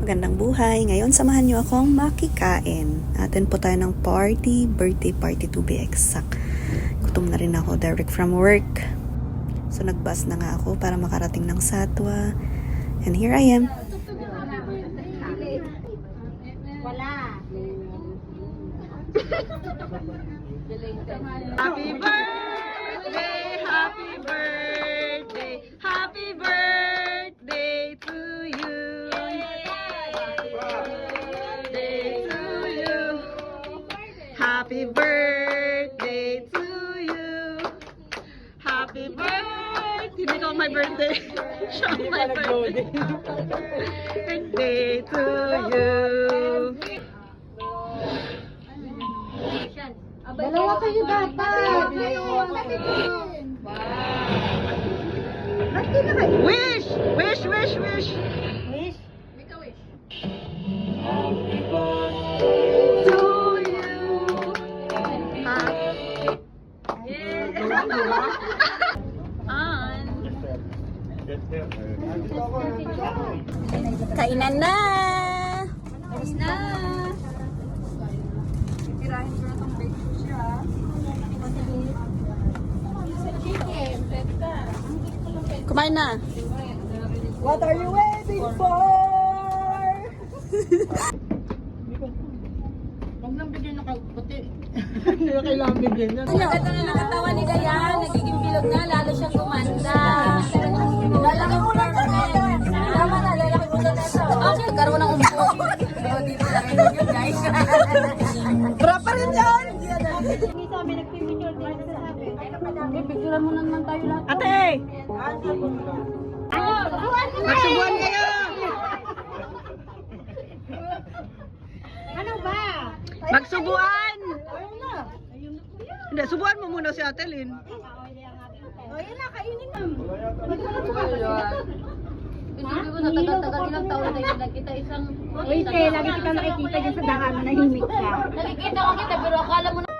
Magandang buhay. Ngayon, samahan niyo akong makikain. Atin po tayo ng birthday party to be exact. Gutom na rin ako direct from work. So, nagbus na nga ako para makarating ng Satwa. And here I am. Wala. Happy birthday! Happy birthday! Happy birthday to you! Happy birthday to you. Happy birthday. Hindi ko my birthday. Siya my birthday. Birthday to you. Dalawa kayo dapat. Wish! Wish, wish, wish. Wish. To you. Kainan na! Tapos na. Tirahin ko na itong bake siya. Chicken. Pwede ka. Kumain na. What are you waiting for? Huwag nang bigyan ng puti. Hindi na kailangan bigyan yan. Ang ganda na ng katawan ni Gayan, nagiging bilog na, lalo siyang gumanda. Lalaki mo na tama na, lalaki mo na ito. Okay, karoon ng umpo. So, dito lang yun, guys. Bra pa rin yan! Hindi sabi, nagpipicture din sa sabi. Pipicturean mo naman tayo lahat. Ate! Magsubuan kayo! Ano ba? Magsubuan! Ayun na. Hindi, subuan mo muna si Ate Lynn. O, yun na, kainin na. Isipin mo na tagal-tagal ilang taon na tayo nakita isang... Wait, lagi kita nakikita dyan sa daan, manahimik ka. Nakikita ko kita pero akala mo na...